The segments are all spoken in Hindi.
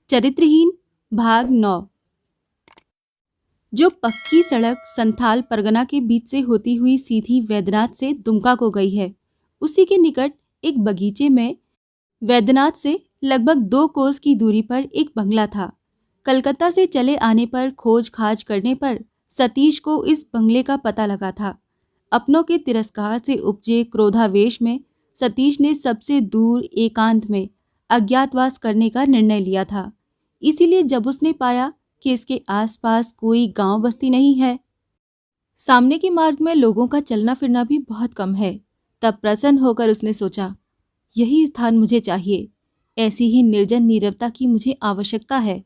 चरित्रहीन भाग 9। जो पक्की सड़क संथाल परगना के बीच से होती हुई सीधी वैद्यनाथ से दुमका को गई है, उसी के निकट एक बगीचे में वैद्यनाथ से लगभग 2 कोस की दूरी पर एक बंगला था। कलकत्ता से चले आने पर खोज खाज करने पर सतीश को इस बंगले का पता लगा था। अपनों के तिरस्कार से उपजे क्रोधावेश में सतीश ने सबसे दूर एकांत में अज्ञातवास करने का निर्णय लिया था। इसीलिए जब उसने पाया कि इसके आसपास कोई गांव बस्ती नहीं है, सामने के मार्ग में लोगों का चलना फिरना भी बहुत कम है, तब प्रसन्न होकर उसने सोचा, यही स्थान मुझे चाहिए। ऐसी ही निर्जन नीरवता की मुझे आवश्यकता है।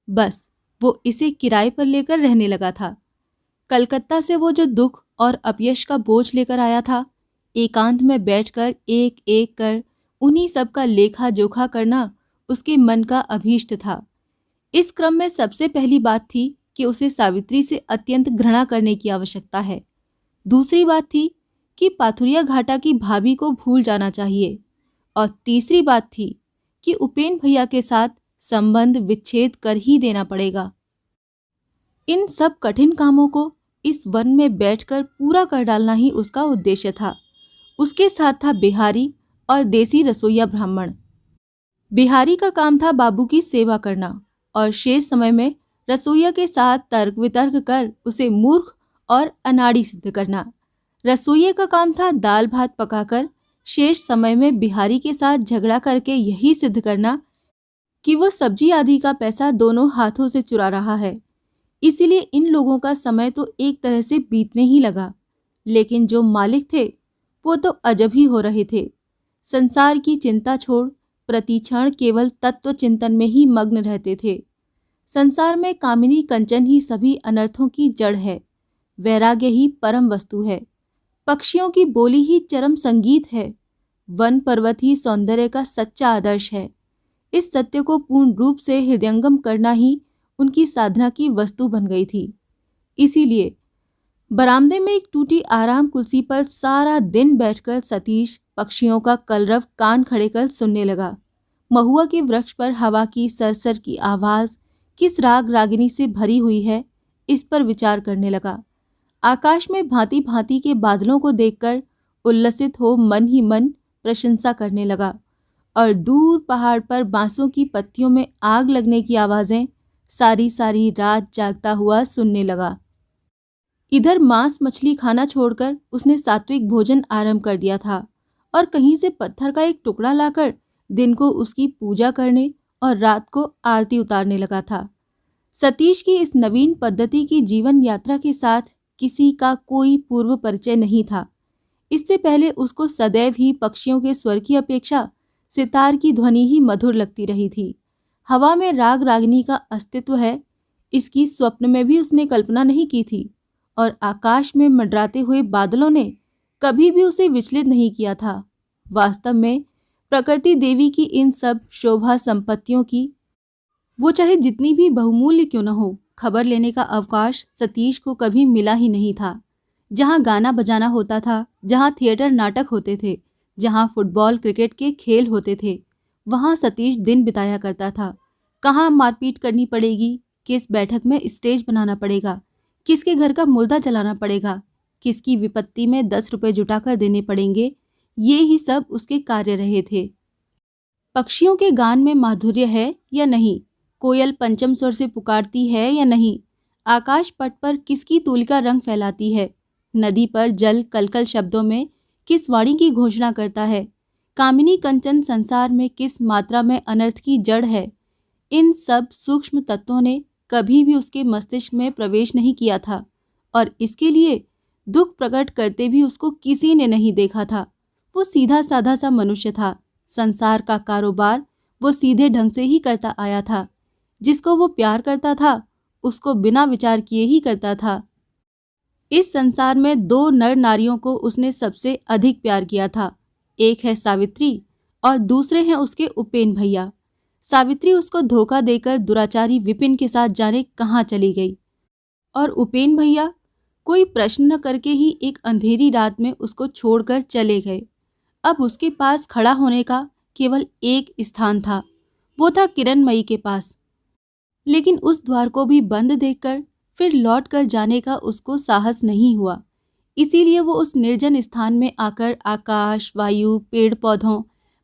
बस वो इसे किराए पर लेकर रहने लगा था। कलकत्ता से वो जो दुख और अपयश का बोझ लेकर आया था, एकांत में बैठकर एक एक कर उन्हीं सब का लेखा जोखा करना उसके मन का अभीष्ट था। इस क्रम में सबसे पहली बात थी कि उसे सावित्री से अत्यंत घृणा करने की आवश्यकता है। दूसरी बात थी कि पाथुरिया घाटा की भाभी को भूल जाना चाहिए, और तीसरी बात थी कि उपेन भैया के साथ संबंध विच्छेद कर ही देना पड़ेगा। इन सब कठिन कामों को इस वन में बैठकर पूरा कर डालना ही उसका उद्देश्य था। उसके साथ था बिहारी और देसी रसोइया ब्राह्मण। बिहारी का काम था बाबू की सेवा करना और शेष समय में रसोइया के साथ तर्क वितर्क कर उसे मूर्ख और अनाड़ी सिद्ध करना। रसोइये का काम था दाल भात पकाकर शेष समय में बिहारी के साथ झगड़ा करके यही सिद्ध करना कि वो सब्जी आदि का पैसा दोनों हाथों से चुरा रहा है। इसीलिए इन लोगों का समय तो एक तरह से बीतने ही लगा, लेकिन जो मालिक थे वो तो अजब ही हो रहे थे। संसार की चिंता छोड़ प्रतिक्षण केवल तत्व चिंतन में ही मग्न रहते थे। संसार में कामिनी कंचन ही सभी अनर्थों की जड़ है, वैराग्य ही परम वस्तु है, पक्षियों की बोली ही चरम संगीत है, वन पर्वत ही सौंदर्य का सच्चा आदर्श है। इस सत्य को पूर्ण रूप से हृदयंगम करना ही उनकी साधना की वस्तु बन गई थी। इसीलिए बरामदे में एक टूटी आराम कुर्सी पर सारा दिन बैठकर सतीश पक्षियों का कलरव कान खड़े कर सुनने लगा। महुआ के वृक्ष पर हवा की सरसर की आवाज किस राग रागिनी से भरी हुई है, इस पर विचार करने लगा। आकाश में भांति भांति के बादलों को देखकर उल्लसित हो मन ही मन प्रशंसा करने लगा, और दूर पहाड़ पर बांसों की पत्तियों में आग लगने की आवाजें सारी सारी रात जागता हुआ सुनने लगा। इधर मांस मछली खाना छोड़कर उसने सात्विक भोजन आरंभ कर दिया था, और कहीं से पत्थर का एक टुकड़ा लाकर दिन को उसकी पूजा करने और रात को आरती उतारने लगा था। सतीश की इस नवीन पद्धति की जीवन यात्रा के साथ किसी का कोई पूर्व परिचय नहीं था। इससे पहले उसको सदैव ही पक्षियों के स्वर की अपेक्षा सितार की ध्वनि ही मधुर लगती रही थी। हवा में राग रागिनी का अस्तित्व है, इसकी स्वप्न में भी उसने कल्पना नहीं की थी, और आकाश में मंडराते हुए बादलों ने कभी भी उसे विचलित नहीं किया था। वास्तव में प्रकृति देवी की इन सब शोभा संपत्तियों की वो चाहे जितनी भी बहुमूल्य क्यों न हो, खबर लेने का अवकाश सतीश को कभी मिला ही नहीं था। जहाँ गाना बजाना होता था, जहाँ थिएटर नाटक होते थे, जहाँ फुटबॉल क्रिकेट के खेल होते थे, वहाँ सतीश दिन बिताया करता था। कहाँ मारपीट करनी पड़ेगी, किस बैठक में स्टेज बनाना पड़ेगा, किसके घर का मुर्दा जलाना पड़ेगा, किसकी विपत्ति में 10 रुपए जुटाकर देने पड़ेंगे, ये ही सब उसके कार्य रहे थे। पक्षियों के गान में माधुर्य है या नहीं, कोयल पंचम स्वर से पुकारती है या नहीं, आकाश पट पर किसकी तूलिका रंग फैलाती है, नदी पर जल कलकल शब्दों में किस वाणी की घोषणा करता है, कामिनी कंचन संसार में किस मात्रा में अनर्थ की जड़ है, इन सब सूक्ष्म तत्वों ने कभी भी उसके मस्तिष्क में प्रवेश नहीं किया था, और इसके लिए दुख प्रकट करते भी उसको किसी ने नहीं देखा था। वो सीधा साधा सा मनुष्य था। संसार का कारोबार वो सीधे ढंग से ही करता आया था। जिसको वो प्यार करता था उसको बिना विचार किए ही करता था। इस संसार में 2 नर नारियों को उसने सबसे अधिक प्यार किया था। एक है सावित्री और दूसरे हैं उसके उपेन भैया। सावित्री उसको धोखा देकर दुराचारी विपिन के साथ जाने कहाँ चली गई, और उपेन भैया कोई प्रश्न न करके ही एक अंधेरी रात में उसको छोड़कर चले गए। अब उसके पास खड़ा होने का केवल एक स्थान था, वो था किरणमयी के पास। लेकिन उस द्वार को भी बंद देखकर फिर लौट कर जाने का उसको साहस नहीं हुआ। इसीलिए वो उस निर्जन स्थान में आकर आकाश, वायु, पेड़ पौधों,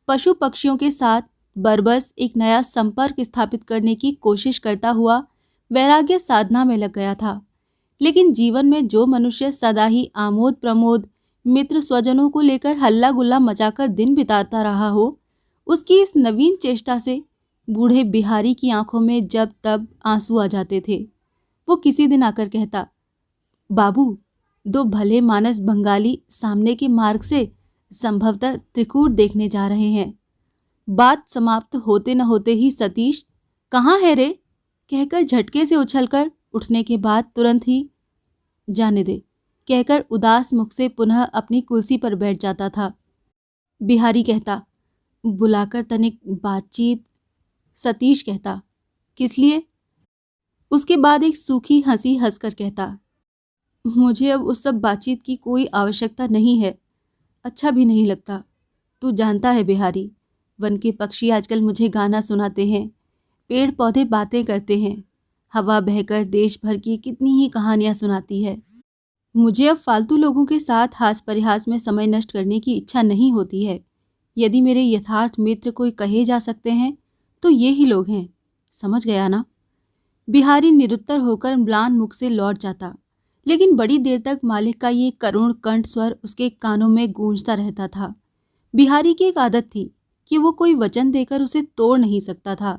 पशु पक्षियों के साथ बरबस एक नया संपर्क स्थापित करने की कोशिश करता हुआ वैराग्य साधना में लग गया था। लेकिन जीवन में जो मनुष्य सदा ही आमोद प्रमोद, मित्र स्वजनों को लेकर हल्ला गुल्ला मचाकर दिन बिताता रहा हो, उसकी इस नवीन चेष्टा से बूढ़े बिहारी की आंखों में जब तब आंसू आ जाते थे। वो किसी दिन आकर कहता, बाबू, दो भले मानस बंगाली सामने के मार्ग से संभवतः त्रिकूट देखने जा रहे हैं। बात समाप्त होते न होते ही सतीश, कहाँ है रे, कहकर झटके से उछलकर उठने के बाद तुरंत ही जाने दे कहकर उदास मुख से पुनः अपनी कुर्सी पर बैठ जाता था। बिहारी कहता, बुलाकर तनिक बातचीत। सतीश कहता, किस लिए? उसके बाद एक सूखी हंसी हंसकर कहता, मुझे अब उस सब बातचीत की कोई आवश्यकता नहीं है, अच्छा भी नहीं लगता। तू जानता है बिहारी, वन के पक्षी आजकल मुझे गाना सुनाते हैं, पेड़ पौधे बातें करते हैं, हवा बहकर देश भर की कितनी ही कहानियां सुनाती है। मुझे अब फालतू लोगों के साथ हास परिहास में समय नष्ट करने की इच्छा नहीं होती है। यदि मेरे यथार्थ मित्र कोई कहे जा सकते हैं तो ये ही लोग हैं, समझ गया ना? बिहारी निरुत्तर होकर म्लान मुख से लौट जाता, लेकिन बड़ी देर तक मालिक का ये करुण कंठ स्वर उसके कानों में गूंजता रहता था। बिहारी की एक आदत थी कि वो कोई वचन देकर उसे तोड़ नहीं सकता था।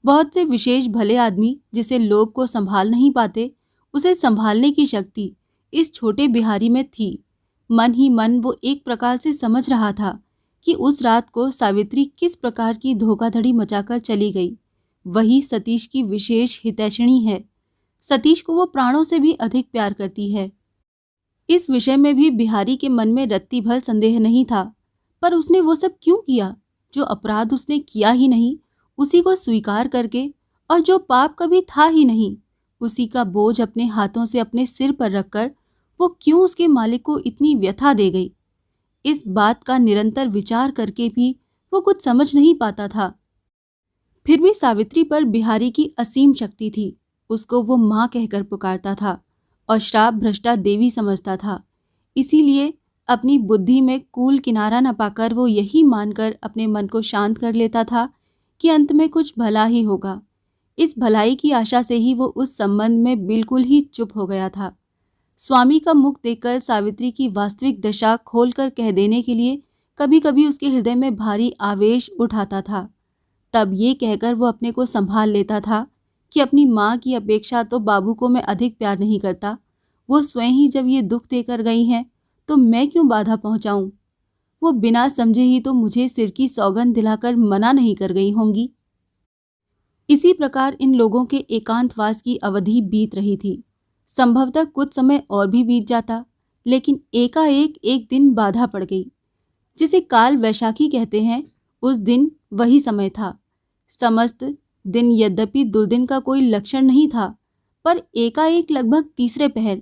बहुत से विशेष भले आदमी जिसे लोभ को संभाल नहीं पाते, उसे संभालने की शक्ति इस छोटे बिहारी में थी। मन ही मन वो एक प्रकार से समझ रहा था कि उस रात को सावित्री किस प्रकार की धोखाधड़ी मचाकर चली गई, वही सतीश की विशेष हितैषिणी है। सतीश को वो प्राणों से भी अधिक प्यार करती है। इस विषय में भी बिहारी के मन में रत्ती भर संदेह नहीं था, पर उसने वो सब क्यों किया जो अपराध उसने किया ही नहीं, उसी को स्वीकार करके, और जो पाप कभी था ही नहीं, उसी का बोझ अपने हाथों से अपने सिर पर रखकर वो क्यों उसके मालिक को इतनी व्यथा दे गई। इस बात का निरंतर विचार करके भी वो कुछ समझ नहीं पाता था। फिर भी सावित्री पर बिहारी की असीम शक्ति थी। उसको वो माँ कहकर पुकारता था और श्राप भ्रष्टा देवी समझता था। इसीलिए अपनी बुद्धि में कूल किनारा न पाकर वो यही मानकर अपने मन को शांत कर लेता था कि अंत में कुछ भला ही होगा। इस भलाई की आशा से ही वो उस संबंध में बिल्कुल ही चुप हो गया था। स्वामी का मुख देखकर सावित्री की वास्तविक दशा खोलकर कह देने के लिए कभी कभी उसके हृदय में भारी आवेश उठाता था। तब ये कहकर वो अपने को संभाल लेता था कि अपनी माँ की अपेक्षा तो बाबू को मैं अधिक प्यार नहीं करता। वो स्वयं ही जब ये दुख देकर गई हैं तो मैं क्यों बाधा पहुंचाऊं? वो बिना समझे ही तो मुझे सिर की सौगंध दिलाकर मना नहीं कर गई होंगी। इसी प्रकार इन लोगों के एकांतवास की अवधि बीत रही थी। संभवतः कुछ समय और भी बीत जाता, लेकिन एकाएक एक दिन बाधा पड़ गई। जिसे काल वैशाखी कहते हैं, उस दिन वही समय था। समस्त दिन यद्यपि दुर्दिन का कोई लक्षण नहीं था, पर एकाएक लगभग तीसरे पहर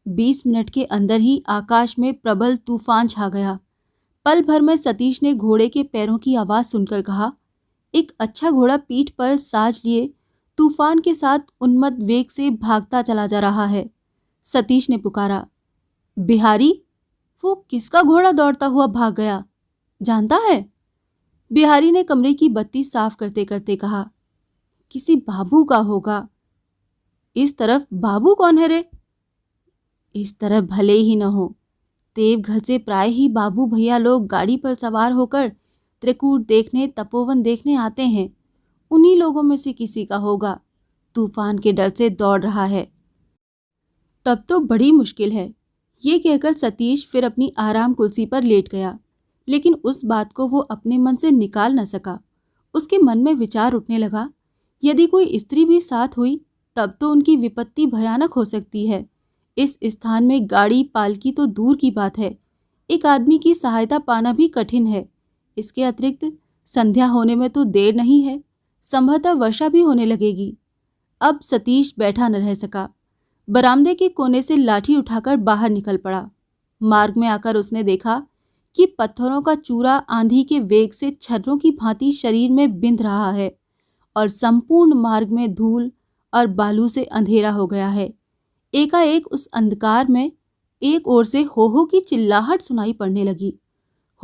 20 मिनट के अंदर ही आकाश में प्रबल तूफान छा गया। पल भर में सतीश ने घोड़े के पैरों की आवाज सुनकर कहा, एक अच्छा घोड़ा पीठ पर साज लिए तूफान के साथ उन्मत्त वेग से भागता चला जा रहा है। सतीश ने पुकारा, बिहारी, वो किसका घोड़ा दौड़ता हुआ भाग गया, जानता है? बिहारी ने कमरे की बत्ती साफ करते करते कहा, किसी बाबू का होगा। इस तरफ बाबू कौन है रे? इस तरफ भले ही न हो। देवघर से प्राय ही बाबू भैया लोग गाड़ी पर सवार होकर त्रिकूट देखने, तपोवन देखने आते हैं। उन्हीं लोगों में से किसी का होगा, तूफान के डर से दौड़ रहा है। तब तो बड़ी मुश्किल है। ये कहकर सतीश फिर अपनी आराम कुर्सी पर लेट गया, लेकिन उस बात को वो अपने मन से निकाल न सका। उसके मन में विचार उठने लगा, यदि कोई स्त्री भी साथ हुई तब तो उनकी विपत्ति भयानक हो सकती है। इस स्थान में गाड़ी पालकी तो दूर की बात है, एक आदमी की सहायता पाना भी कठिन है। इसके अतिरिक्त संध्या होने में तो देर नहीं है, संभवतः वर्षा भी होने लगेगी। अब सतीश बैठा न रह सका। बरामदे के कोने से लाठी उठाकर बाहर निकल पड़ा। मार्ग में आकर उसने देखा कि पत्थरों का चूरा आंधी के वेग से छर्रों की भांति शरीर में बिंध रहा है। और संपूर्ण मार्ग में धूल और बालू से अंधेरा हो गया है। एकाएक उस अंधकार में एक ओर से हो हो की चिल्लाहट सुनाई पड़ने लगी।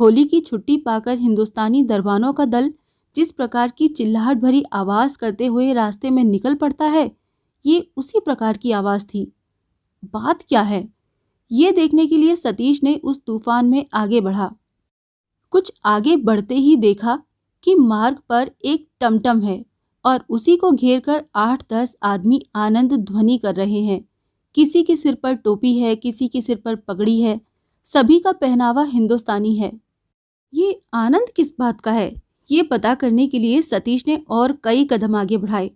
होली की छुट्टी पाकर हिंदुस्तानी दरबानों का दल जिस प्रकार की चिल्लाहट भरी आवाज करते हुए रास्ते में निकल पड़ता है, ये उसी प्रकार की आवाज थी। बात क्या है, ये देखने के लिए सतीश ने उस तूफान में आगे बढ़ा। कुछ आगे बढ़ते ही देखा कि मार्ग पर एक टमटम है और उसी को घेर कर 8-10 आदमी आनंद ध्वनि कर रहे हैं। किसी के सिर पर टोपी है, किसी के सिर पर पगड़ी है, सभी का पहनावा हिंदुस्तानी है। ये आनंद किस बात का है, ये पता करने के लिए सतीश ने और कई कदम आगे बढ़ाए।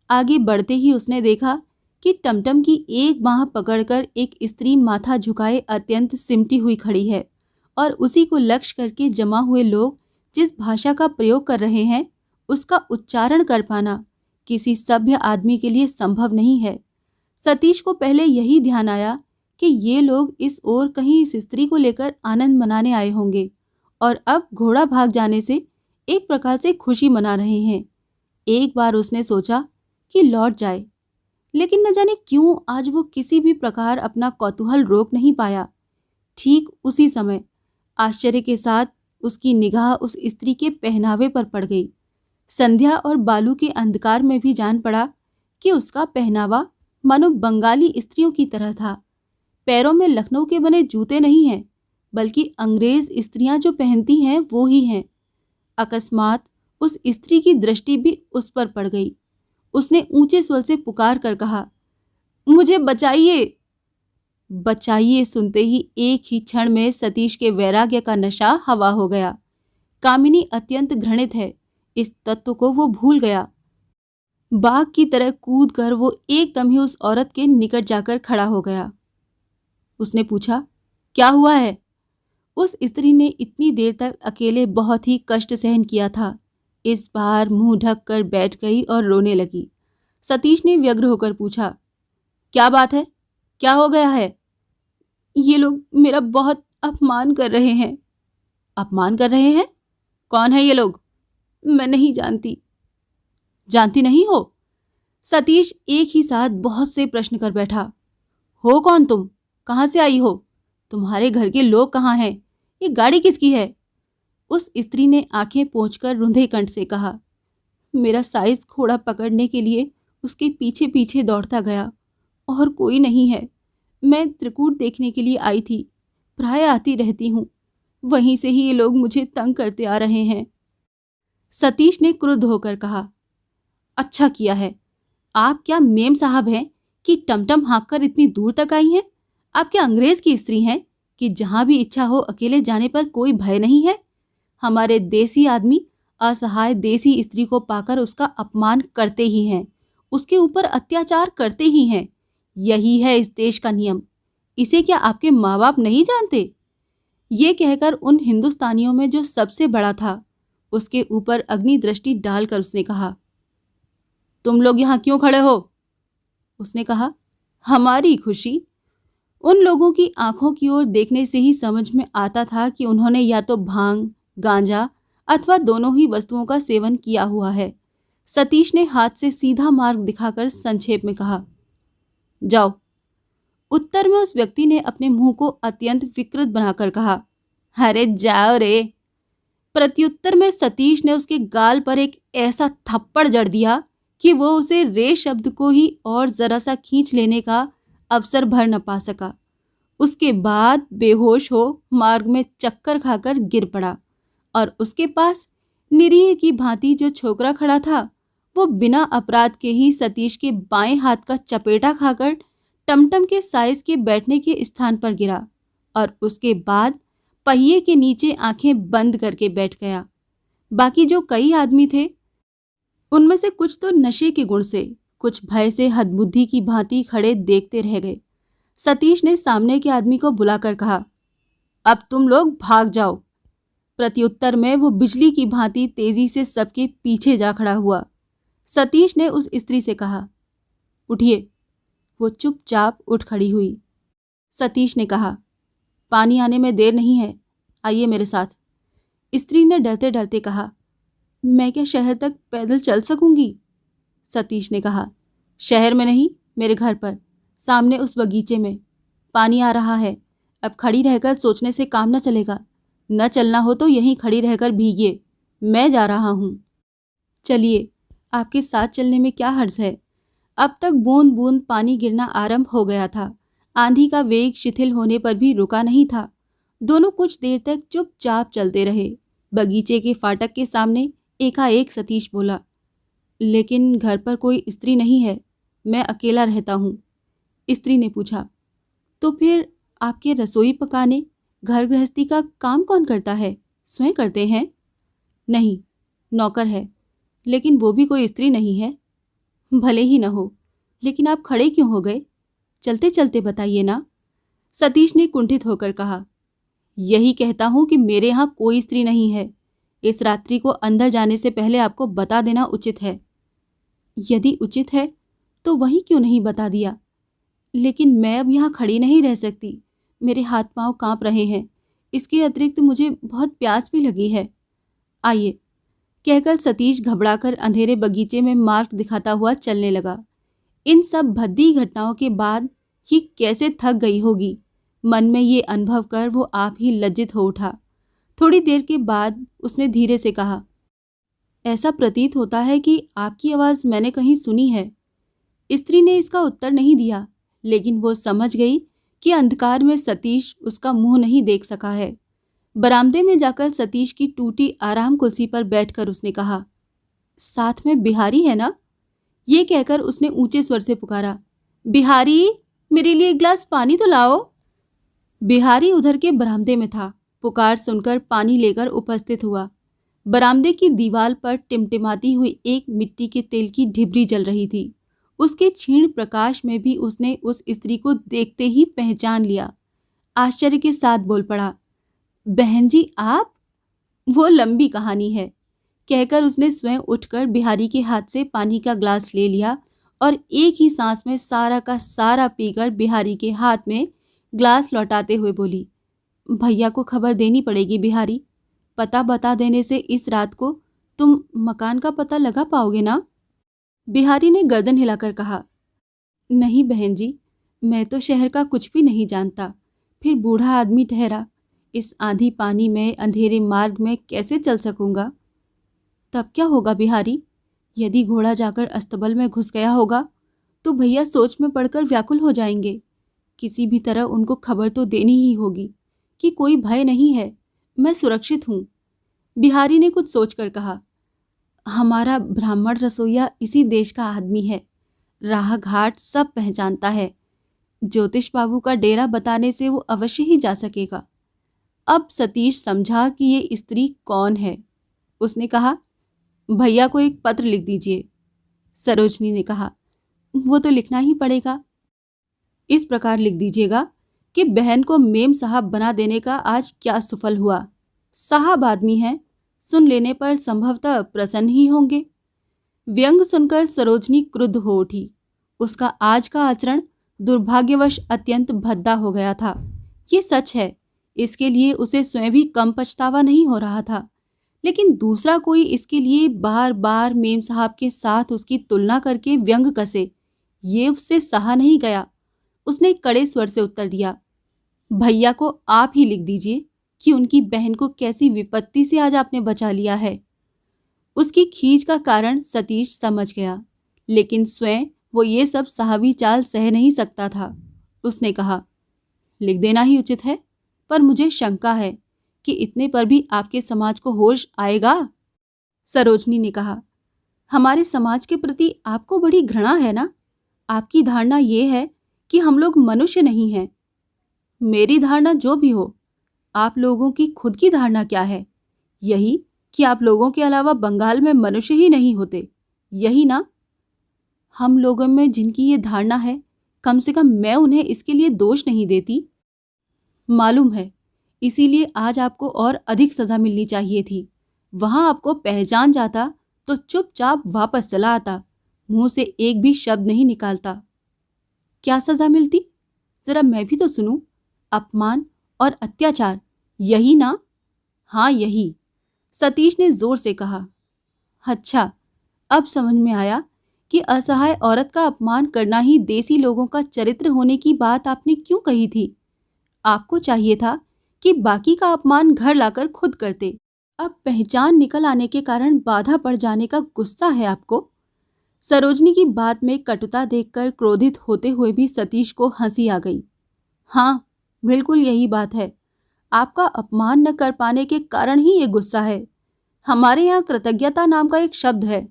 आगे बढ़ते ही उसने देखा कि टमटम की एक बांह पकड़कर एक स्त्री माथा झुकाए अत्यंत सिमटी हुई खड़ी है और उसी को लक्ष्य करके जमा हुए लोग जिस भाषा का प्रयोग कर रहे हैं, उसका उच्चारण कर पाना किसी सभ्य आदमी के लिए संभव नहीं है। सतीश को पहले यही ध्यान आया कि ये लोग इस ओर कहीं इस स्त्री को लेकर आनंद मनाने आए होंगे और अब घोड़ा भाग जाने से एक प्रकार से खुशी मना रहे हैं। एक बार उसने सोचा कि लौट जाए, लेकिन न जाने क्यों आज वो किसी भी प्रकार अपना कौतूहल रोक नहीं पाया। ठीक उसी समय आश्चर्य के साथ उसकी निगाह उस स्त्री के पहनावे पर पड़ गई। संध्या और बालू के अंधकार में भी जान पड़ा कि उसका पहनावा मानो बंगाली स्त्रियों की तरह था। पैरों में लखनऊ के बने जूते नहीं हैं, बल्कि अंग्रेज स्त्रियां जो पहनती हैं वो ही हैं। अकस्मात उस स्त्री की दृष्टि भी उस पर पड़ गई। उसने ऊंचे स्वर से पुकार कर कहा, मुझे बचाइए। बचाइए सुनते ही एक ही क्षण में सतीश के वैराग्य का नशा हवा हो गया। कामिनी अत्यंत घृणित है, इस तत्व को वो भूल गया। बाघ की तरह कूद कर वो एकदम ही उस औरत के निकट जाकर खड़ा हो गया। उसने पूछा, क्या हुआ है? उस स्त्री ने इतनी देर तक अकेले बहुत ही कष्ट सहन किया था, इस बार मुंह ढक कर बैठ गई और रोने लगी। सतीश ने व्यग्र होकर पूछा, क्या बात है, क्या हो गया है? ये लोग मेरा बहुत अपमान कर रहे हैं। अपमान कर रहे हैं? कौन है ये लोग? मैं नहीं जानती। जानती नहीं हो? सतीश एक ही साथ बहुत से प्रश्न कर बैठा। हो कौन तुम? कहाँ से आई हो? तुम्हारे घर के लोग कहाँ हैं? ये गाड़ी किसकी है? उस स्त्री ने आंखें पोंछकर रुंधे कंठ से कहा, मेरा साइज घोड़ा पकड़ने के लिए उसके पीछे पीछे दौड़ता गया, और कोई नहीं है। मैं त्रिकूट देखने के लिए आई थी, प्राय आती रहती हूँ, वहीं से ही ये लोग मुझे तंग करते आ रहे हैं। सतीश ने क्रुद्ध होकर कहा, अच्छा किया है। आप क्या मेम साहब हैं कि टमटम हाँक कर इतनी दूर तक आई हैं? आप क्या अंग्रेज की स्त्री हैं कि जहां भी इच्छा हो अकेले जाने पर कोई भय नहीं है? हमारे देसी आदमी असहाय देसी स्त्री को पाकर उसका अपमान करते ही हैं, उसके ऊपर अत्याचार करते ही हैं। यही है इस देश का नियम। इसे क्या आपके माँ बाप नहीं जानते? ये कहकर उन हिंदुस्तानियों में जो सबसे बड़ा था उसके ऊपर अग्नि दृष्टि डालकर उसने कहा, तुम लोग यहाँ क्यों खड़े हो? उसने कहा, हमारी खुशी। उन लोगों की आंखों की ओर देखने से ही समझ में आता था कि उन्होंने या तो भांग, गांजा अथवा दोनों ही वस्तुओं का सेवन किया हुआ है। सतीश ने हाथ से सीधा मार्ग दिखाकर संक्षेप में कहा, जाओ। उत्तर में उस व्यक्ति ने अपने मुंह को अत्यंत विकृत बनाकर कहा, अरे जाओ रे। प्रत्युत्तर में सतीश ने उसके गाल पर एक ऐसा थप्पड़ जड़ दिया कि वो उसे रे शब्द को ही और जरा सा खींच लेने का अवसर भर न पा सका। उसके बाद बेहोश हो मार्ग में चक्कर खाकर गिर पड़ा और उसके पास निरीह की भांति जो छोकरा खड़ा था वो बिना अपराध के ही सतीश के बाएं हाथ का चपेटा खाकर टमटम के साइज के बैठने के स्थान पर गिरा और उसके बाद पहिए के नीचे आंखें बंद करके बैठ गया। बाकी जो कई आदमी थे उनमें से कुछ तो नशे के गुण से, कुछ भय से हदबुद्धि की भांति खड़े देखते रह गए। सतीश ने सामने के आदमी को बुलाकर कहा, अब तुम लोग भाग जाओ। प्रत्युत्तर में वो बिजली की भांति तेजी से सबके पीछे जा खड़ा हुआ। सतीश ने उस स्त्री से कहा, उठिए। वो चुपचाप उठ खड़ी हुई। सतीश ने कहा, पानी आने में देर नहीं है, आइए मेरे साथ। स्त्री ने डरते डरते कहा, मैं क्या शहर तक पैदल चल सकूंगी? सतीश ने कहा। शहर में नहीं, मेरे घर पर, सामने उस बगीचे में। पानी आ रहा है। अब खड़ी रहकर सोचने से काम न चलेगा। न चलना हो तो यहीं खड़ी रहकर भीगिए। मैं जा रहा हूँ। चलिए, आपके साथ चलने में क्या हर्ज है? अब तक बूंद बूंद पानी गिरना आरंभ हो गया था। आंधी का वेग शिथिल होने पर भी रुका नहीं था। दोनों कुछ देर तक चुपचाप चलते रहे। बगीचे के फाटक के सामने एकाएक सतीश बोला, लेकिन घर पर कोई स्त्री नहीं है, मैं अकेला रहता हूँ। स्त्री ने पूछा, तो फिर आपके रसोई पकाने, घर गृहस्थी का काम कौन करता है? स्वयं करते हैं? नहीं, नौकर है, लेकिन वो भी कोई स्त्री नहीं है। भले ही न हो, लेकिन आप खड़े क्यों हो गए? चलते चलते बताइए ना। सतीश ने कुंठित होकर कहा, यही कहता हूं कि मेरे यहाँ कोई स्त्री नहीं है। इस रात्रि को अंदर जाने से पहले आपको बता देना उचित है। यदि उचित है तो वहीं क्यों नहीं बता दिया? लेकिन मैं अब यहाँ खड़ी नहीं रह सकती। मेरे हाथ पांव कांप रहे हैं। इसके अतिरिक्त मुझे बहुत प्यास भी लगी है। आइए, कहकर सतीश घबराकर अंधेरे बगीचे में मार्ग दिखाता हुआ चलने लगा। इन सब भद्दी घटनाओं के बाद ये कैसे थक गई होगी। मन में ये अनुभव कर वो आप ही लज्जित हो उठा। थोड़ी देर के बाद उसने धीरे से कहा, ऐसा प्रतीत होता है कि आपकी आवाज़ मैंने कहीं सुनी है। स्त्री ने इसका उत्तर नहीं दिया, लेकिन वो समझ गई कि अंधकार में सतीश उसका मुंह नहीं देख सका है। बरामदे में जाकर सतीश की टूटी आराम कुर्सी पर बैठकर उसने कहा, साथ में बिहारी है ना? ये कहकर उसने ऊंचे स्वर से पुकारा, बिहारी, मेरे लिए एक गिलास पानी तो लाओ। बिहारी उधर के बरामदे में था। पुकार सुनकर पानी लेकर उपस्थित हुआ। बरामदे की दीवार पर टिमटिमाती हुई एक मिट्टी के तेल की ढिबरी जल रही थी। उसके क्षीण प्रकाश में भी उसने उस स्त्री को देखते ही पहचान लिया। आश्चर्य के साथ बोल पड़ा, बहन जी आप? वो लंबी कहानी है, कहकर उसने स्वयं उठकर बिहारी के हाथ से पानी का ग्लास ले लिया और एक ही सांस में सारा का सारा पीकर बिहारी के हाथ में ग्लास लौटाते हुए बोली, भैया को खबर देनी पड़ेगी बिहारी। पता बता देने से इस रात को तुम मकान का पता लगा पाओगे ना? बिहारी ने गर्दन हिलाकर कहा, नहीं बहन जी, मैं तो शहर का कुछ भी नहीं जानता। फिर बूढ़ा आदमी ठहरा, इस आंधी पानी में अंधेरे मार्ग में कैसे चल सकूंगा? तब क्या होगा बिहारी? यदि घोड़ा जाकर अस्तबल में घुस गया होगा तो भैया सोच में पड़कर व्याकुल हो जाएंगे। किसी भी तरह उनको खबर तो देनी ही होगी कि कोई भय नहीं है, मैं सुरक्षित हूँ। बिहारी ने कुछ सोचकर कहा, हमारा ब्राह्मण रसोइया इसी देश का आदमी है, राह घाट सब पहचानता है। ज्योतिष बाबू का डेरा बताने से वो अवश्य ही जा सकेगा। अब सतीश समझा कि ये स्त्री कौन है। उसने कहा, भैया को एक पत्र लिख दीजिए। सरोजनी ने कहा, वो तो लिखना ही पड़ेगा। इस प्रकार लिख दीजिएगा कि बहन को मेम साहब बना देने का आज क्या सुफल हुआ। साहब आदमी हैं, सुन लेने पर संभवतः प्रसन्न ही होंगे। व्यंग सुनकर सरोजनी क्रुद्ध हो उठी। उसका आज का आचरण दुर्भाग्यवश अत्यंत भद्दा हो गया था। ये सच है, इसके लिए उसे स्वयं भी कम पछतावा नहीं हो रहा था, लेकिन दूसरा कोई इसके लिए बार बार मेम साहब के साथ उसकी तुलना करके व्यंग कसे, ये उससे सहा नहीं गया। उसने कड़े स्वर से उत्तर दिया, भैया को आप ही लिख दीजिए कि उनकी बहन को कैसी विपत्ति से आज आपने बचा लिया है। उसकी खींच का कारण सतीश समझ गया, लेकिन स्वयं वो ये सब साहबी चाल सह नहीं सकता था। उसने कहा, लिख देना ही उचित है, पर मुझे शंका है कि इतने पर भी आपके समाज को होश आएगा। सरोजनी ने कहा, हमारे समाज के प्रति आपको बड़ी घृणा है ना? आपकी धारणा ये है कि हम लोग मनुष्य नहीं हैं। मेरी धारणा जो भी हो, आप लोगों की खुद की धारणा क्या है? यही कि आप लोगों के अलावा बंगाल में मनुष्य ही नहीं होते, यही ना? हम लोगों में जिनकी ये धारणा है, कम से कम मैं उन्हें इसके लिए दोष नहीं देती। मालूम है, इसीलिए आज आपको और अधिक सजा मिलनी चाहिए थी। वहां आपको पहचान जाता तो चुपचाप वापस चला आता, मुंह से एक भी शब्द नहीं निकालता। क्या सजा मिलती? जरा मैं भी तो सुनूं। अपमान और अत्याचार, यही ना? हाँ यही, सतीश ने जोर से कहा। अच्छा, अब समझ में आया कि असहाय औरत का अपमान करना ही देसी लोगों का चरित्र होने की बात आपने क्यों कही थी। आपको चाहिए था कि बाकी का अपमान घर लाकर खुद करते। अब पहचान निकल आने के कारण बाधा पड़ जाने का गुस्सा है आपको। सरोजनी की बात में कटुता देखकर क्रोधित होते हुए भी सतीश को हंसी आ गई। हाँ, बिल्कुल यही बात है। आपका अपमान न कर पाने के कारण ही ये गुस्सा है। हमारे यहाँ कृतज्ञता नाम का एक शब्द है,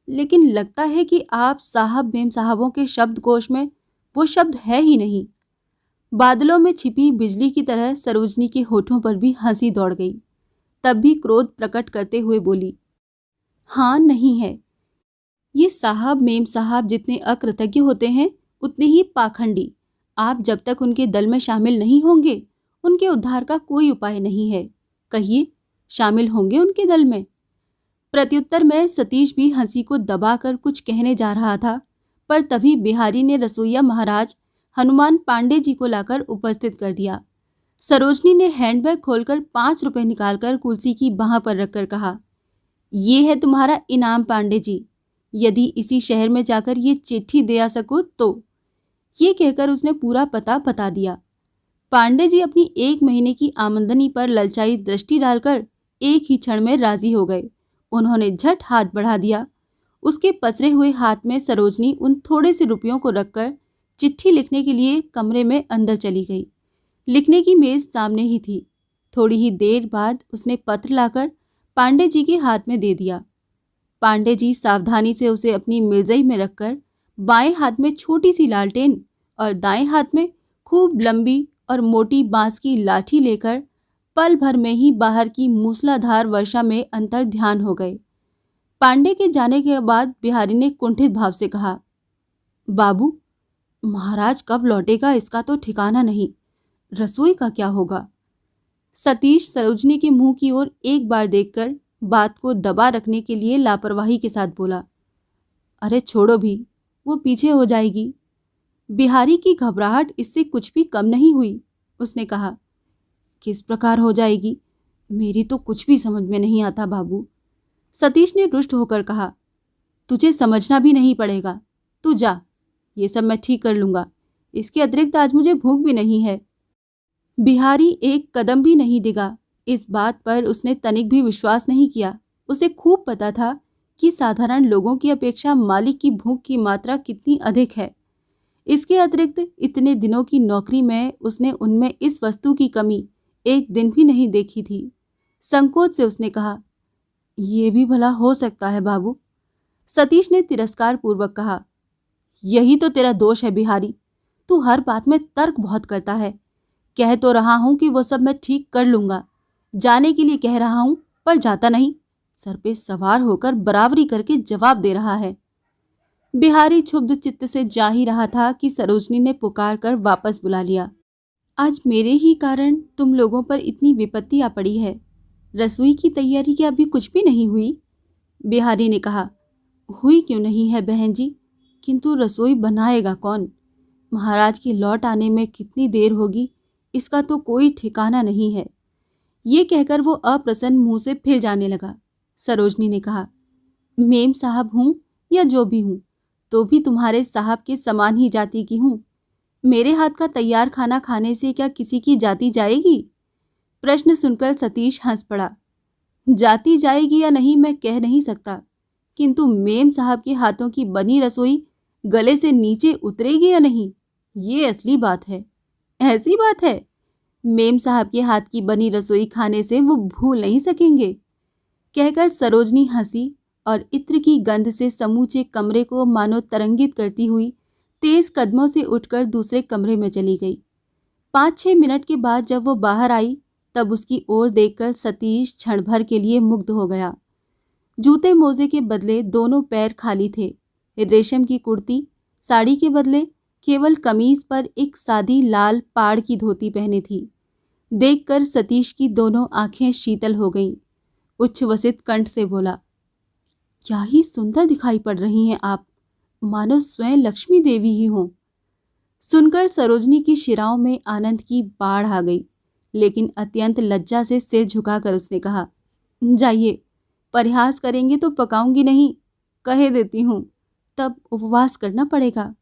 लेकिन लगता है कि आप साहब मेम साहबों के शब्दकोश में वो शब्द है ही नहीं। बादलों में छिपी बिजली की तरह सरोजनी के होठों पर भी हंसी दौड़ गई। तब भी क्रोध प्रकट करते हुए बोली, हाँ नहीं है। ये साहब मेम साहब जितने अकृतज्ञ होते हैं उतने ही पाखंडी। आप जब तक उनके दल में शामिल नहीं होंगे उनके उद्धार का कोई उपाय नहीं है। कहिए, शामिल होंगे उनके दल में? प्रत्युत्तर में सतीश भी हंसी को दबाकर कुछ कहने जा रहा था, पर तभी बिहारी ने रसोइया महाराज हनुमान पांडे जी को लाकर उपस्थित कर दिया। सरोजनी ने हैंडबैग खोलकर 5 रुपए निकालकर कुर्सी की बाह पर रखकर कहा, ये है तुम्हारा इनाम पांडे जी। यदि इसी शहर में जाकर ये चिट्ठी दे आ सको तो। ये कहकर उसने पूरा पता बता दिया। पांडे जी अपनी 1 महीने की आमदनी पर ललचाई दृष्टि डालकर एक ही क्षण में राजी हो गए। उन्होंने झट हाथ बढ़ा दिया। उसके पसरे हुए हाथ में सरोजनी उन थोड़े से रुपयों को रखकर चिट्ठी लिखने के लिए कमरे में अंदर चली गई। लिखने की मेज सामने ही थी। थोड़ी ही देर बाद उसने पत्र लाकर पांडे जी के हाथ में दे दिया। पांडे जी सावधानी से उसे अपनी मिर्जई में रखकर बाएं हाथ में छोटी सी लालटेन और दाएं हाथ में खूब लंबी और मोटी बांस की लाठी लेकर पल भर में ही बाहर की मूसलाधार वर्षा में अंतर ध्यान हो गए। पांडे के जाने के बाद बिहारी ने कुंठित भाव से कहा, बाबू, महाराज कब लौटेगा इसका तो ठिकाना नहीं। रसोई का क्या होगा? सतीश सरोजनी के मुंह की ओर एक बार देखकर बात को दबा रखने के लिए लापरवाही के साथ बोला, अरे छोड़ो भी, वो पीछे हो जाएगी। बिहारी की घबराहट इससे कुछ भी कम नहीं हुई। उसने कहा, किस प्रकार हो जाएगी? मेरी तो कुछ भी समझ में नहीं आता बाबू। सतीश ने रुष्ट होकर कहा, तुझे समझना भी नहीं पड़ेगा। तू जा, ये सब मैं ठीक कर लूंगा। इसके अतिरिक्त आज मुझे भूख भी नहीं है। बिहारी एक कदम भी नहीं डिगा। इस बात पर उसने तनिक भी विश्वास नहीं किया। उसे खूब पता था कि साधारण लोगों की अपेक्षा मालिक की भूख की मात्रा कितनी अधिक है। इसके अतिरिक्त इतने दिनों की नौकरी में उसने उनमें इस वस्तु की कमी एक दिन भी नहीं देखी थी। संकोच से उसने कहा, यह भी भला हो सकता है बाबू? सतीश ने तिरस्कार पूर्वक कहा, यही तो तेरा दोष है बिहारी। तू हर बात में तर्क बहुत करता है। कह तो रहा हूं कि वो सब मैं ठीक कर लूंगा। जाने के लिए कह रहा हूं, पर जाता नहीं। सर पे सवार होकर बराबरी करके जवाब दे रहा है। बिहारी क्षुब्ध चित्त से जा ही रहा था कि सरोजनी ने पुकार कर वापस बुला लिया। आज मेरे ही कारण तुम लोगों पर इतनी विपत्ति आ पड़ी है। रसोई की तैयारी की अभी कुछ भी नहीं हुई? बिहारी ने कहा, हुई क्यों नहीं है बहन जी, किंतु रसोई बनाएगा कौन? महाराज के लौट आने में कितनी देर होगी इसका तो कोई ठिकाना नहीं है। ये कहकर वो अप्रसन्न मुंह से फिर जाने लगा। सरोजनी ने कहा, मेम साहब हूं या जो भी हूं, तो भी तुम्हारे साहब के समान ही जाति की हूं। मेरे हाथ का तैयार खाना खाने से क्या किसी की जाति जाएगी? प्रश्न सुनकर सतीश हंस पड़ा। जाति जाएगी या नहीं मैं कह नहीं सकता, किंतु मेम साहब के हाथों की बनी रसोई गले से नीचे उतरेगी या नहीं, ये असली बात है। ऐसी बात है, मेम साहब के हाथ की बनी रसोई खाने से वो भूल नहीं सकेंगे। कहकर सरोजनी हंसी और इत्र की गंध से समूचे कमरे को मानो तरंगित करती हुई तेज कदमों से उठकर दूसरे कमरे में चली गई। 5-6 मिनट के बाद जब वो बाहर आई तब उसकी ओर देखकर सतीश क्षण भर के लिए मुग्ध हो गया। जूते मोजे के बदले दोनों पैर खाली थे। रेशम की कुर्ती, साड़ी के बदले केवल कमीज पर एक सादी लाल पाड़ की धोती पहने थी। देखकर सतीश की दोनों आंखें शीतल हो गईं। उच्छ्वसित कंठ से बोला, क्या ही सुंदर दिखाई पड़ रही हैं आप, मानो स्वयं लक्ष्मी देवी ही हों। सुनकर सरोजनी की शिराओं में आनंद की बाढ़ आ गई, लेकिन अत्यंत लज्जा से सिर झुकाकर उसने कहा, जाइए, परिहास करेंगे तो पकाऊंगी नहीं, कहे देती हूँ, तब उपवास करना पड़ेगा।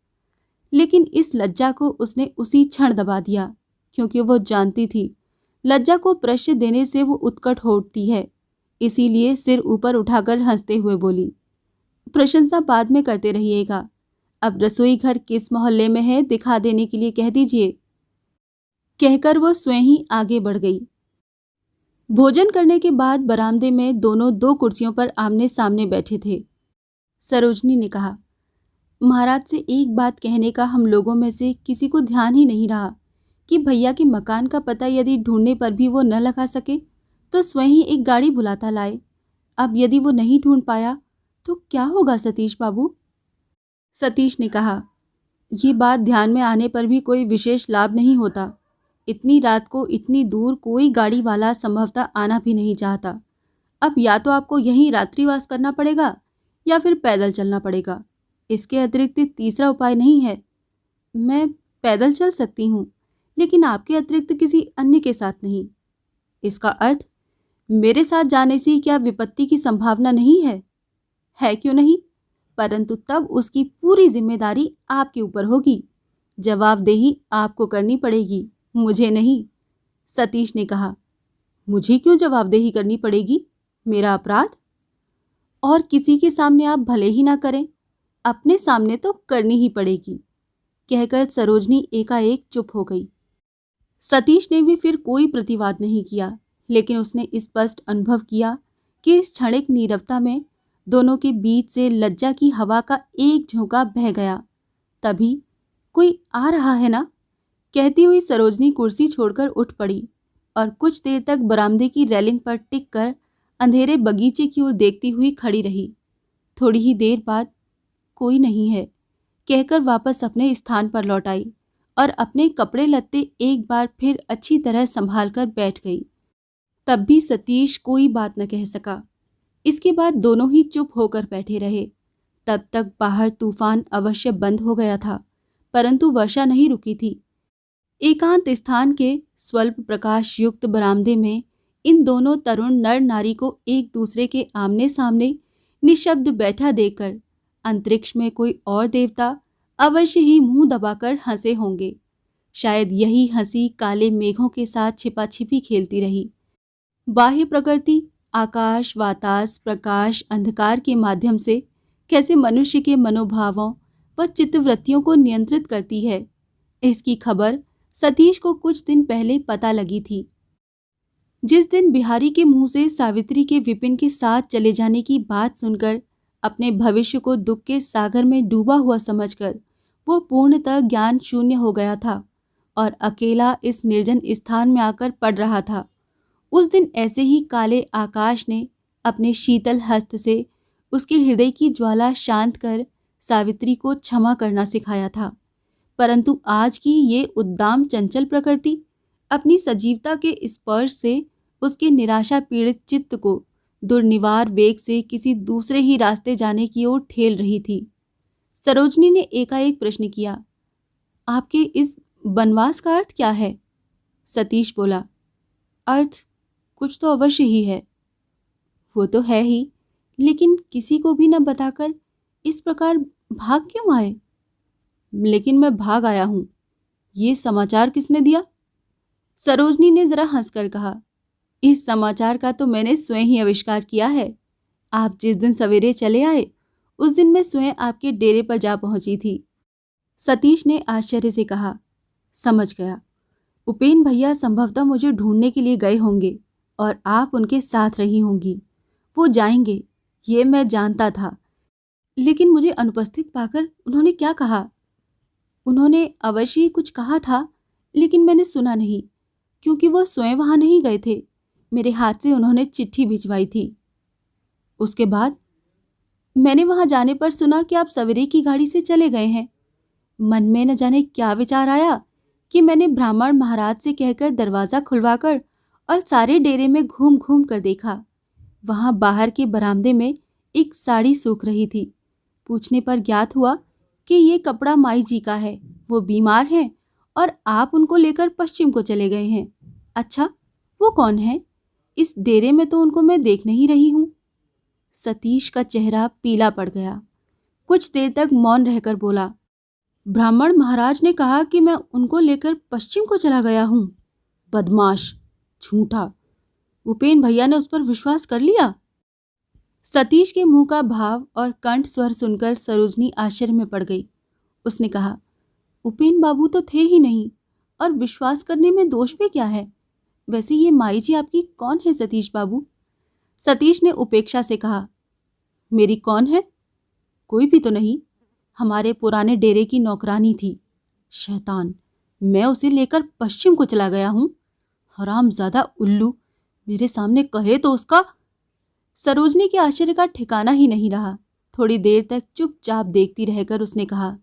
लेकिन इस लज्जा को उसने उसी क्षण दबा दिया, क्योंकि वो जानती थी लज्जा को प्रश्न देने से वो उत्कट हो उठती है। इसीलिए सिर ऊपर उठाकर हंसते हुए बोली, प्रशंसा बाद में करते रहिएगा, अब रसोई घर किस मोहल्ले में है दिखा देने के लिए कह दीजिए। कहकर वो स्वयं ही आगे बढ़ गई। भोजन करने के बाद बरामदे में दोनों 2 कुर्सियों पर आमने सामने बैठे थे। सरोजनी ने कहा, महाराज से एक बात कहने का हम लोगों में से किसी को ध्यान ही नहीं रहा कि भैया के मकान का पता यदि ढूंढने पर भी वो न लगा सके तो स्वयं ही एक गाड़ी बुलाता लाए। अब यदि वो नहीं ढूंढ पाया तो क्या होगा सतीश बाबू? सतीश ने कहा, ये बात ध्यान में आने पर भी कोई विशेष लाभ नहीं होता। इतनी रात को इतनी दूर कोई गाड़ी वाला संभवतः आना भी नहीं चाहता। अब या तो आपको यहीं रात्रिवास करना पड़ेगा या फिर पैदल चलना पड़ेगा। इसके अतिरिक्त तीसरा उपाय नहीं है। मैं पैदल चल सकती हूँ, लेकिन आपके अतिरिक्त किसी अन्य के साथ नहीं। इसका अर्थ मेरे साथ जाने से क्या विपत्ति की संभावना नहीं है? है क्यों नहीं? परंतु तब उसकी पूरी जिम्मेदारी आपके ऊपर होगी। जवाबदेही आपको करनी पड़ेगी, मुझे नहीं। सतीश ने कहा, मुझे क्यों जवाबदेही करनी पड़ेगी? मेरा अपराध? और किसी के सामने आप भले ही ना करें, अपने सामने तो करनी ही पड़ेगी। कहकर सरोजनी एकाएक चुप हो गई। सतीश ने भी फिर कोई प्रतिवाद नहीं किया, लेकिन उसने स्पष्ट अनुभव किया कि इस क्षणिक नीरवता में दोनों के बीच से लज्जा की हवा का एक झोंका बह गया। तभी कोई आ रहा है ना, कहती हुई सरोजनी कुर्सी छोड़कर उठ पड़ी और कुछ देर तक बरामदे की रेलिंग पर टिक कर अंधेरे बगीचे की ओर देखती हुई खड़ी रही। थोड़ी ही देर बाद कोई नहीं है कहकर वापस अपने स्थान पर लौट आई और अपने कपड़े लत्ते एक बार फिर अच्छी तरह संभाल कर बैठ गई। तब भी सतीश कोई बात न कह सका। इसके बाद दोनों ही चुप होकर बैठे रहे। तब तक बाहर तूफान अवश्य बंद हो गया था, परंतु वर्षा नहीं रुकी थी। एकांत स्थान के स्वल्प प्रकाश युक्त बरामदे में इन दोनों तरुण नर नारी को एक दूसरे के आमने सामने निशब्द बैठा देखकर अंतरिक्ष में कोई और देवता अवश्य ही मुंह दबाकर हंसे होंगे। शायद यही हंसी काले मेघों के साथ छिपाछिपी खेलती रही। बाह्य प्रकृति आकाश वातास प्रकाश अंधकार के माध्यम से कैसे मनुष्य के मनोभावों व चित्तवृत्तियों को नियंत्रित करती है, इसकी खबर सतीश को कुछ दिन पहले पता लगी थी। जिस दिन बिहारी के मुंह से सावित्री के विपिन के साथ चले जाने की बात सुनकर अपने भविष्य को दुख के सागर में डूबा हुआ समझकर वो पूर्णतः ज्ञान शून्य हो गया था और अकेला इस निर्जन स्थान में आकर पड़ रहा था, उस दिन ऐसे ही काले आकाश ने अपने शीतल हस्त से उसके हृदय की ज्वाला शांत कर सावित्री को क्षमा करना सिखाया था। परंतु आज की ये उद्दाम चंचल प्रकृति अपनी सजीवता के स्पर्श से उसके निराशा पीड़ित चित्त को दुर्निवार वेग से किसी दूसरे ही रास्ते जाने की ओर ठेल रही थी। सरोजनी ने एकाएक प्रश्न किया, आपके इस वनवास का अर्थ क्या है? सतीश बोला, अर्थ कुछ तो अवश्य ही है। वो तो है ही, लेकिन किसी को भी न बताकर इस प्रकार भाग क्यों आए? लेकिन मैं भाग आया हूं। ये समाचार किसने दिया? सरोजनी ने जरा हंसकर कहा, इस समाचार का तो मैंने स्वयं ही आविष्कार किया है। आप जिस दिन सवेरे चले आए उस दिन मैं स्वयं आपके डेरे पर जा पहुंची थी। सतीश ने आश्चर्य से कहा, समझ गया। उपेन भैया संभवतः मुझे ढूंढने के लिए गए होंगे और आप उनके साथ रही होंगी। वो जाएंगे ये मैं जानता था, लेकिन मुझे अनुपस्थित पाकर उन्होंने क्या कहा? उन्होंने अवश्य ही कुछ कहा था, लेकिन मैंने सुना नहीं, क्योंकि वो स्वयं वहां नहीं गए थे। मेरे हाथ से उन्होंने चिट्ठी भिजवाई थी। उसके बाद मैंने वहां जाने पर सुना कि आप सवेरे की गाड़ी से चले गए हैं। मन में न जाने क्या विचार आया कि मैंने ब्राह्मण महाराज से कहकर दरवाज़ा खुलवाकर और सारे डेरे में घूम घूम कर देखा। वहां बाहर के बरामदे में एक साड़ी सूख रही थी। पूछने पर ज्ञात हुआ कि ये कपड़ा माई जी का है, वो बीमार हैं और आप उनको लेकर पश्चिम को चले गए हैं। अच्छा, वो कौन है? इस डेरे में तो उनको मैं देख नहीं रही हूँ। सतीश का चेहरा पीला पड़ गया। कुछ देर तक मौन रहकर बोला, ब्राह्मण महाराज ने कहा कि मैं उनको लेकर पश्चिम को चला गया हूं। बदमाश, झूठा। उपेन भैया ने उस पर विश्वास कर लिया। सतीश के मुंह का भाव और कंठ स्वर सुनकर सरोजनी आश्चर्य में पड़ गई। उसने कहा, उपेन बाबू तो थे ही नहीं, और विश्वास करने में दोष भी क्या है? वैसे ये माई जी आपकी कौन है सतीश बाबू? सतीश ने उपेक्षा से कहा, मेरी कौन है? कोई भी तो नहीं, हमारे पुराने डेरे की नौकरानी थी। शैतान, मैं उसे लेकर पश्चिम को चला गया हूं। हरामजादा उल्लू, मेरे सामने कहे तो उसका। सरोजनी के आश्चर्य का ठिकाना ही नहीं रहा। थोड़ी देर तक चुपचाप देखती रहकर उसने कहा,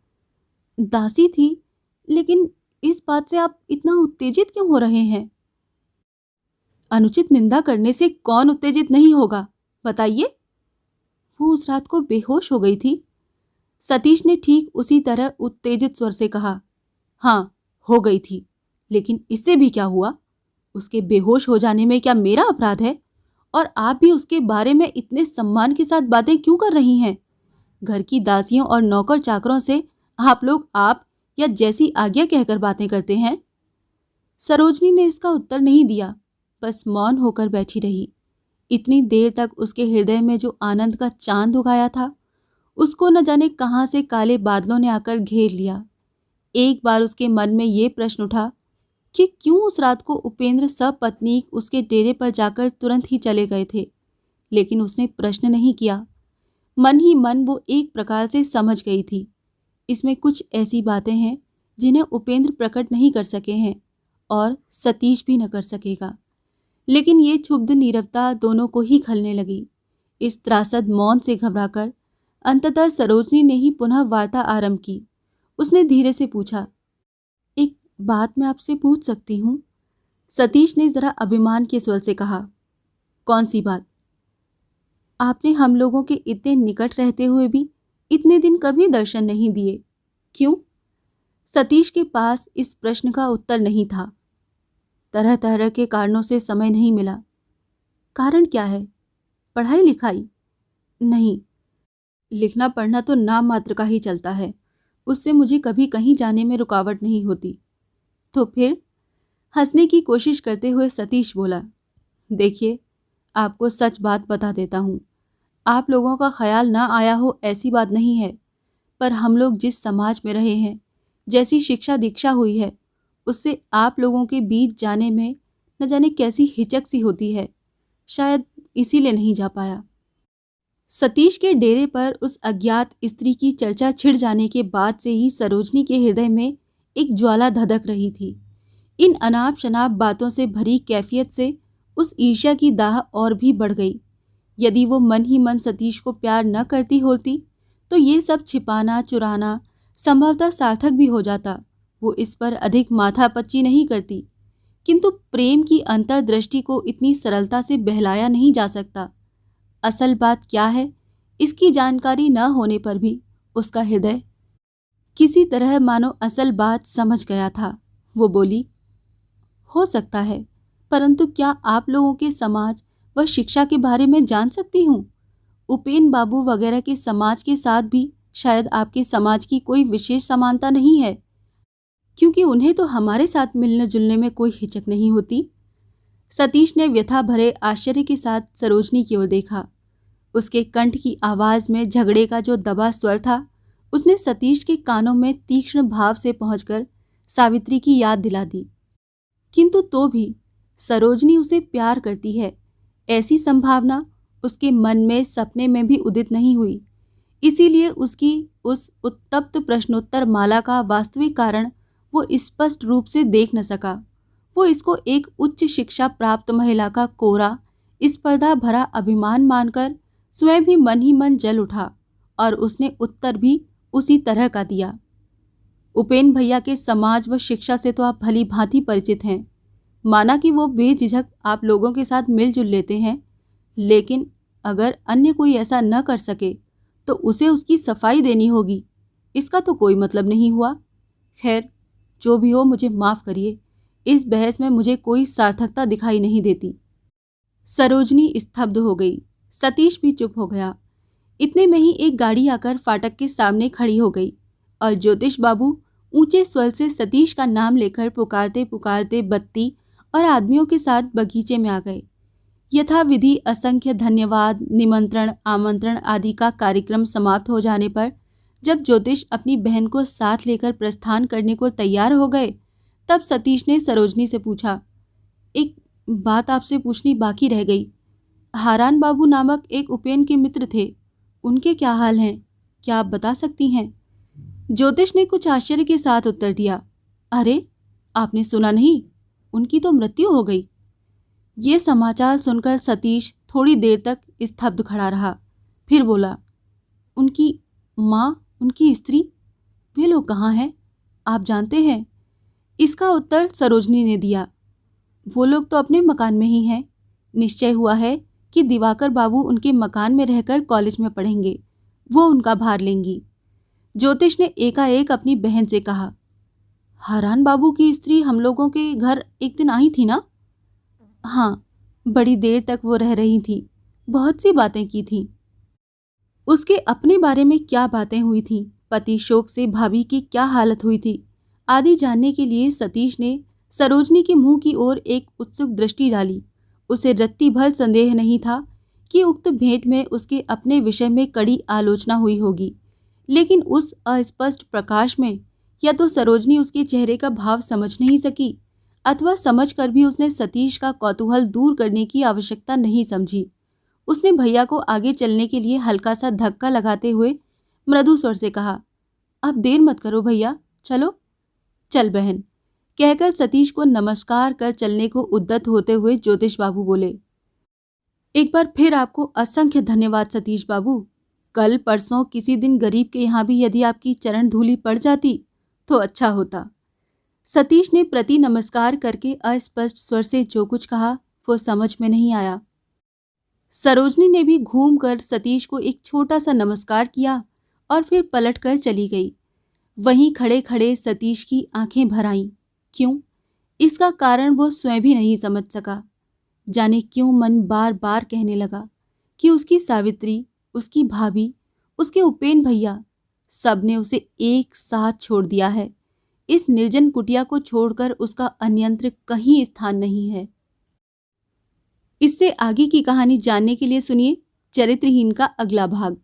दासी थी, लेकिन इस बात से आप इतना उत्तेजित क्यों हो रहे हैं? अनुचित निंदा करने से कौन उत्तेजित नहीं होगा, बताइए। वो उस रात को बेहोश हो गई थी। सतीश ने ठीक उसी तरह उत्तेजित स्वर से कहा, हाँ, हो गई थी, लेकिन इससे भी क्या हुआ? उसके बेहोश हो जाने में क्या मेरा अपराध है? और आप भी उसके बारे में इतने सम्मान के साथ बातें क्यों कर रही हैं? घर की दासियों और नौकर चाकरों से आप लोग आप या जैसी आज्ञा कहकर बातें करते हैं। सरोजनी ने इसका उत्तर नहीं दिया, बस मौन होकर बैठी रही। इतनी देर तक उसके हृदय में जो आनंद का चांद उगाया था, उसको न जाने कहां से काले बादलों ने आकर घेर लिया। एक बार उसके मन में ये प्रश्न उठा कि क्यों उस रात को उपेंद्र सपत्नीक उसके डेरे पर जाकर तुरंत ही चले गए थे, लेकिन उसने प्रश्न नहीं किया। मन ही मन वो एक प्रकार से समझ गई थी, इसमें कुछ ऐसी बातें हैं जिन्हें उपेंद्र प्रकट नहीं कर सके हैं और सतीश भी न कर सकेगा। लेकिन ये क्षुब्ध नीरवता दोनों को ही खलने लगी। इस त्रासद मौन से घबराकर अंततः सरोजनी ने ही पुनः वार्ता आरंभ की। उसने धीरे से पूछा, एक बात मैं आपसे पूछ सकती हूँ? सतीश ने जरा अभिमान के स्वर से कहा, कौन सी बात? आपने हम लोगों के इतने निकट रहते हुए भी इतने दिन कभी दर्शन नहीं दिए, क्यों? सतीश के पास इस प्रश्न का उत्तर नहीं था। तरह तरह के कारणों से समय नहीं मिला। कारण क्या है? पढ़ाई लिखाई? नहीं, लिखना पढ़ना तो नाम मात्र का ही चलता है, उससे मुझे कभी कहीं जाने में रुकावट नहीं होती। तो फिर? हंसने की कोशिश करते हुए सतीश बोला, देखिए, आपको सच बात बता देता हूँ। आप लोगों का ख्याल ना आया हो ऐसी बात नहीं है, पर हम लोग जिस समाज में रहे हैं, जैसी शिक्षा दीक्षा हुई है, उससे आप लोगों के बीच जाने में न जाने कैसी हिचक सी होती है। शायद इसीलिए नहीं जा पाया। सतीश के डेरे पर उस अज्ञात स्त्री की चर्चा छिड़ जाने के बाद से ही सरोजनी के हृदय में एक ज्वाला धधक रही थी। इन अनाप शनाप बातों से भरी कैफियत से उस ईर्ष्या की दाह और भी बढ़ गई। यदि वो मन ही मन सतीश को प्यार न करती होती तो ये सब छिपाना चुराना संभवतः सार्थक भी हो जाता। वो इस पर अधिक माथापच्ची नहीं करती, किंतु प्रेम की अंतर्दृष्टि को इतनी सरलता से बहलाया नहीं जा सकता। असल बात क्या है, इसकी जानकारी न होने पर भी उसका हृदय किसी तरह मानो असल बात समझ गया था। वो बोली, हो सकता है, परंतु क्या आप लोगों के समाज व शिक्षा के बारे में जान सकती हूँ? उपेन बाबू वगैरह के समाज के साथ भी शायद आपके समाज की कोई विशेष समानता नहीं है, क्योंकि उन्हें तो हमारे साथ मिलने जुलने में कोई हिचक नहीं होती। सतीश ने व्यथा भरे आश्चर्य के साथ सरोजनी की ओर देखा। उसके कंठ की आवाज में झगड़े का जो दबा स्वर था, उसने सतीश के कानों में तीक्ष्ण भाव से पहुंचकर सावित्री की याद दिला दी। किंतु तो भी सरोजनी उसे प्यार करती है, ऐसी संभावना उसके मन में सपने में भी उदित नहीं हुई। इसीलिए उसकी उस उत्तप्त प्रश्नोत्तर माला का वास्तविक कारण वो स्पष्ट रूप से देख न सका। वो इसको एक उच्च शिक्षा प्राप्त महिला का कोरा स्पर्धा भरा अभिमान मानकर स्वयं भी मन ही मन जल उठा, और उसने उत्तर भी उसी तरह का दिया। उपेन भैया के समाज व शिक्षा से तो आप भली भांति परिचित हैं। माना कि वो बेझिझक आप लोगों के साथ मिलजुल लेते हैं, लेकिन अगर अन्य कोई ऐसा न कर सके तो उसे उसकी सफाई देनी होगी। इसका तो कोई मतलब नहीं हुआ। खैर, जो भी हो, मुझे माफ़ करिए, इस बहस में मुझे कोई सार्थकता दिखाई नहीं देती। सरोजनी स्तब्ध हो गई। सतीश भी चुप हो गया। इतने में ही एक गाड़ी आकर फाटक के सामने खड़ी हो गई और ज्योतिष बाबू ऊंचे स्वर से सतीश का नाम लेकर पुकारते पुकारते बत्ती और आदमियों के साथ बगीचे में आ गए। यथाविधि असंख्य धन्यवाद, निमंत्रण, आमंत्रण आदि का कार्यक्रम समाप्त हो जाने पर जब ज्योतिष अपनी बहन को साथ लेकर प्रस्थान करने को तैयार हो गए, तब सतीश ने सरोजनी से पूछा, एक बात आपसे पूछनी बाकी रह गई। हारान बाबू नामक एक उपेन के मित्र थे, उनके क्या हाल हैं? क्या आप बता सकती हैं? ज्योतिष ने कुछ आश्चर्य के साथ उत्तर दिया, अरे आपने सुना नहीं, उनकी तो मृत्यु हो गई। ये समाचार सुनकर सतीश थोड़ी देर तक स्तब्ध खड़ा रहा, फिर बोला, उनकी माँ, उनकी स्त्री, वे लोग कहाँ हैं? आप जानते हैं? इसका उत्तर सरोजनी ने दिया, वो लोग तो अपने मकान में ही हैं। निश्चय हुआ है कि दिवाकर बाबू उनके मकान में रहकर कॉलेज में पढ़ेंगे, वो उनका भार लेंगी। ज्योतिष ने एकाएक अपनी बहन से कहा, हारान बाबू की स्त्री हम लोगों के घर एक दिन आई थी ना? हाँ, बड़ी देर तक वो रह रही थी, बहुत सी बातें की थी। उसके अपने बारे में क्या बातें हुई थीं, पति शोक से भाभी की क्या हालत हुई थी आदि जानने के लिए सतीश ने सरोजनी के मुंह की ओर एक उत्सुक दृष्टि डाली। उसे रत्ती भर संदेह नहीं था कि उक्त भेंट में उसके अपने विषय में कड़ी आलोचना हुई होगी, लेकिन उस अस्पष्ट प्रकाश में या तो सरोजनी उसके चेहरे का भाव समझ नहीं सकी अथवा समझकर भी उसने सतीश का कौतूहल दूर करने की आवश्यकता नहीं समझी। उसने भैया को आगे चलने के लिए हल्का सा धक्का लगाते हुए मृदु स्वर से कहा, अब देर मत करो भैया, चलो। चल बहन, कहकर सतीश को नमस्कार कर चलने को उद्यत होते हुए ज्योतिष बाबू बोले, एक बार फिर आपको असंख्य धन्यवाद सतीश बाबू। कल परसों किसी दिन गरीब के यहाँ भी यदि आपकी चरण धूलि पड़ जाती तो अच्छा होता। सतीश ने प्रति नमस्कार करके अस्पष्ट स्वर से जो कुछ कहा वो समझ में नहीं आया। सरोजनी ने भी घूमकर सतीश को एक छोटा सा नमस्कार किया और फिर पलटकर चली गई। वहीं खड़े खड़े सतीश की आंखें भर आईं। क्यों? इसका कारण वो स्वयं भी नहीं समझ सका। जाने क्यों मन बार बार कहने लगा कि उसकी सावित्री, उसकी भाभी, उसके उपेन भैया, सब ने उसे एक साथ छोड़ दिया है। इस निर्जन कुटिया को छोड़कर उसका अन्यंत्र कहीं स्थान नहीं है। इससे आगे की कहानी जानने के लिए सुनिए चरित्रहीन का अगला भाग।